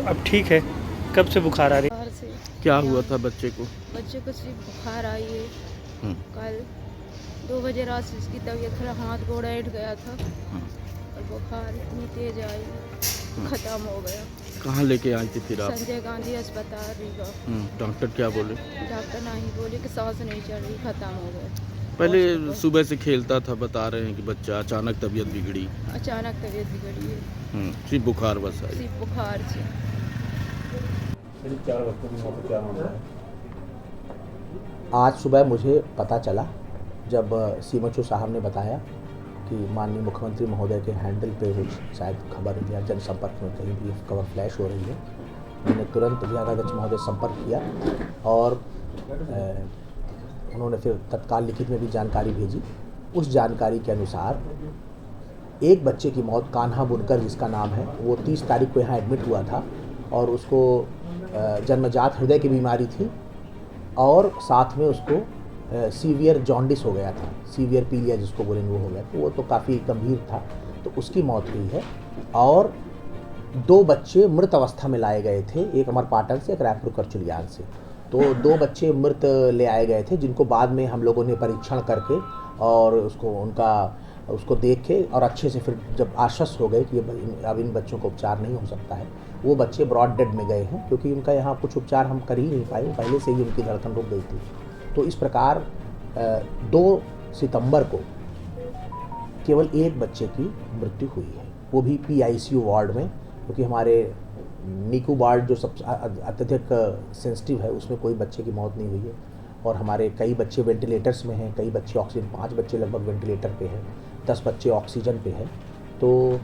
तो अब ठीक है। कब से बुखार आ रही? बाहर से क्या हुआ था बच्चे को? बच्चे को सिर्फ बुखार आई है। हम्म, कल 2 बजे रात से इसकी तबीयत खराब, हाथ गोड़ ऐंठ गया था हम्म, और बुखार इतनी तेज आई, ख़त्म हो गया। कहाँ लेके आई थी फिर आप? संजय गांधी अस्पताल रीवा। डॉक्टर क्या बोले? डॉक्टर नहीं बोले कि सांस नहीं चल रही, ख़त्म हो गया। पहले सुबह से खेलता था, बता रहे हैं कि बच्चा अचानक तबीयत बिगड़ी। अचानक तबीयत बिगड़ी है, सिर्फ बुखार बस आई। सिर्फ बुखार से। आज सुबह मुझे पता चला जब सीएमएचओ साहब ने बताया कि माननीय मुख्यमंत्री महोदय के हैंडल पे कुछ शायद खबर या जनसंपर्क में कहीं भी खबर फ्लैश हो रही है। मैंने तुरंत जिलाध्यक्ष महोदय संपर्क किया और उन्होंने फिर तत्काल लिखित में भी जानकारी भेजी। उस जानकारी के अनुसार एक बच्चे की मौत, कान्हा बुनकर जिसका नाम है, वो 30 तारीख को यहाँ एडमिट हुआ था और उसको जन्मजात हृदय की बीमारी थी और साथ में उसको सीवियर जॉन्डिस हो गया था, सीवियर पीलिया जिसको बोलेंगे वो हो गया, तो वो तो काफ़ी गंभीर था, तो उसकी मौत हुई है। और 2 बच्चे मृत अवस्था में लाए गए थे, एक अमरपाटन से, एक रायपुर करचुलियान से। तो 2 बच्चे मृत ले आए गए थे जिनको बाद में हम लोगों ने परीक्षण करके और उसको देख के और अच्छे से फिर जब आश्वस्त हो गए कि अब इन बच्चों को उपचार नहीं हो सकता है, वो बच्चे ब्रॉड डेड में गए हैं क्योंकि उनका यहाँ कुछ उपचार हम कर ही नहीं पाए, पहले से ही उनकी धड़कन रुक गई थी। तो इस प्रकार 2 सितंबर को केवल एक बच्चे की मृत्यु हुई है, वो भी PICU वार्ड में, क्योंकि हमारे नीकू वार्ड जो सबसे अत्यधिक सेंसिटिव है उसमें कोई बच्चे की मौत नहीं हुई है। और हमारे कई बच्चे वेंटिलेटर्स में हैं, कई बच्चे ऑक्सीजन, 5 बच्चे लगभग वेंटिलेटर पे हैं, 10 बच्चे ऑक्सीजन पे हैं। तो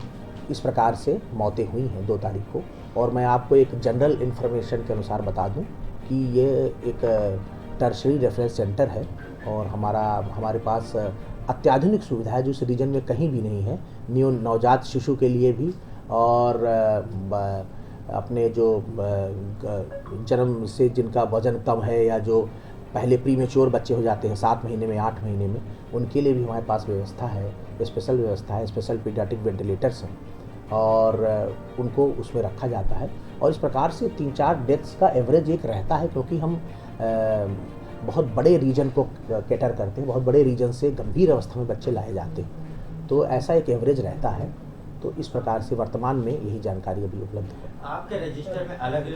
इस प्रकार से मौतें हुई हैं 2 तारीख को। और मैं आपको एक जनरल इन्फॉर्मेशन के अनुसार बता दूं कि ये एक टर्शरी रेफरेंस सेंटर है और हमारे पास अत्याधुनिक सुविधा है जो इस रीजन में कहीं भी नहीं है, नवजात शिशु के लिए भी और अपने जो जन्म से जिनका वजन कम है या जो पहले प्रीमेच्योर बच्चे हो जाते हैं 7 महीने में, 8 महीने में, उनके लिए भी हमारे पास व्यवस्था है, स्पेशल व्यवस्था है, स्पेशल पीडियाट्रिक वेंटिलेटर्स हैं और उनको उसमें रखा जाता है। और इस प्रकार से 3-4 डेथ्स का एवरेज एक रहता है, क्योंकि हम बहुत बड़े रीजन को कैटर करते हैं, बहुत बड़े रीजन से गंभीर अवस्था में बच्चे लाए जाते हैं, तो ऐसा एक एवरेज रहता है। तो इस प्रकार से वर्तमान में यही जानकारी अभी उपलब्ध है। आपके रजिस्टर में अलग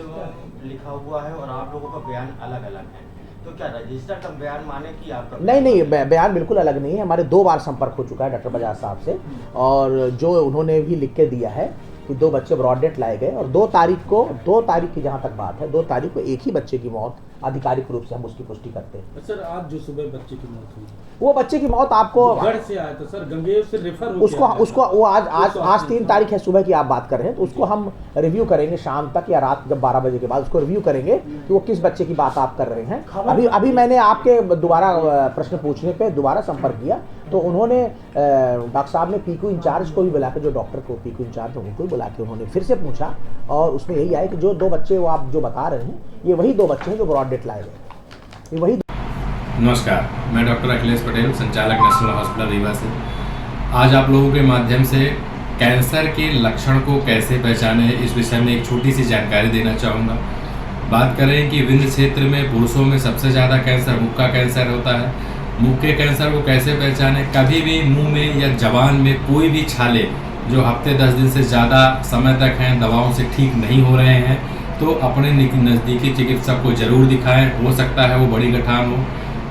लिखा हुआ है और आप लोगों का बयान अलग अलग है, तो क्या रजिस्टर का बयान माने कि आपका? नहीं, बयान बिल्कुल अलग नहीं है। हमारे 2 बार संपर्क हो चुका है डॉक्टर बजाज साहब से और जो उन्होंने भी लिख के दिया है कि 2 बच्चे ब्रॉड डेथ लाए गए और 2 तारीख की जहाँ तक बात है, 2 तारीख को एक ही बच्चे की मौत आधिकारिक रूप से हम उसकी पुष्टि करते हैं। सर, आज जो सुबह बच्चे की मौत हुई, वो बच्चे की मौत आपको गढ़ से आया था सर, गंगेर से रेफर हो उसको वो आज 3 तारीख है, सुबह की आप बात कर रहे हैं, तो उसको हम रिव्यू करेंगे शाम तक या रात जब 12 बजे के बाद उसको रिव्यू करेंगे कि वो किस बच्चे की बात आप कर रहे हैं। अभी मैंने आपके दोबारा प्रश्न पूछने पे दोबारा संपर्क किया तो उन्होंने डॉक्टर साहब ने PQ इंचार्ज को भी बुला के, जो डॉक्टर को PQ इंचार्ज है उनको भी बुला के उन्होंने फिर से पूछा और उसमें यही आया कि जो 2 बच्चे वो आप जो बता रहे हैं, ये वही 2 बच्चे हैं जो ब्रॉड डेथ लाए गए, ये वही। नमस्कार, मैं डॉक्टर अखिलेश पटेल, संचालक नेशनल हॉस्पिटल रीवा से। आज आप लोगों के माध्यम से कैंसर के लक्षण को कैसे पहचाने इस विषय में एक छोटी सी जानकारी देना चाहूँगा। बात करें कि विंध्य क्षेत्र में पुरुषों में सबसे ज़्यादा कैंसर मुख का कैंसर होता है। मुख के कैंसर को कैसे पहचाने? कभी भी मुंह में या जबान में कोई भी छाले जो हफ्ते 10 दिन से ज़्यादा समय तक हैं, दवाओं से ठीक नहीं हो रहे हैं, तो अपने नज़दीकी चिकित्सक को ज़रूर दिखाएं। हो सकता है वो बड़ी गठान हो।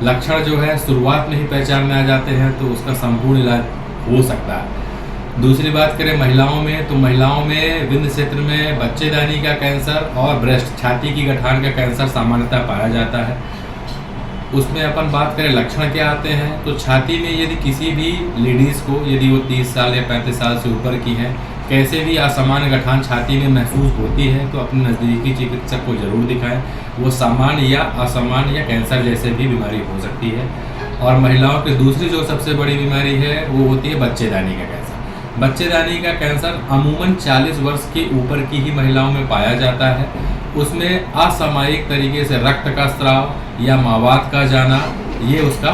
लक्षण जो है शुरुआत में ही पहचान में आ जाते हैं तो उसका संपूर्ण इलाज हो सकता है। दूसरी बात करें महिलाओं में, तो महिलाओं में विंध्य क्षेत्र में बच्चेदानी का कैंसर और ब्रेस्ट, छाती की गठान का कैंसर सामान्यतः पाया जाता है। उसमें अपन बात करें लक्षण क्या आते हैं, तो छाती में यदि किसी भी लेडीज़ को, यदि वो 30 साल या 35 साल से ऊपर की हैं, कैसे भी असामान्य गठान छाती में महसूस होती है तो अपने नज़दीकी चिकित्सक को ज़रूर दिखाएं। वो सामान्य या असामान्य या कैंसर जैसे भी बीमारी हो सकती है। और महिलाओं की दूसरी जो सबसे बड़ी बीमारी है वो होती है बच्चेदानी का कैंसर। बच्चेदानी का कैंसर अमूमन 40 वर्ष के ऊपर की ही महिलाओं में पाया जाता है। उसमें असामयिक तरीके से रक्त का स्राव या मावात का जाना, ये उसका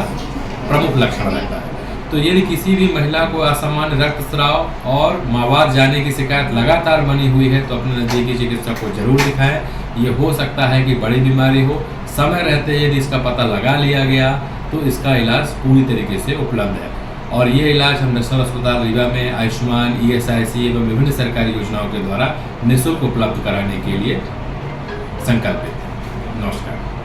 प्रमुख लक्षण रहता है। तो यदि किसी भी महिला को असामान्य रक्तस्राव और मावार जाने की शिकायत लगातार बनी हुई है तो अपने नज़दीकी चिकित्सक को जरूर दिखाएं। ये हो सकता है कि बड़ी बीमारी हो, समय रहते यदि इसका पता लगा लिया गया तो इसका इलाज पूरी तरीके से उपलब्ध है। और ये इलाज हम नेशनल अस्पताल रीवा में आयुष्मान, ESIC एवं विभिन्न सरकारी योजनाओं के द्वारा निःशुल्क उपलब्ध कराने के लिए संकल्पित है। नमस्कार।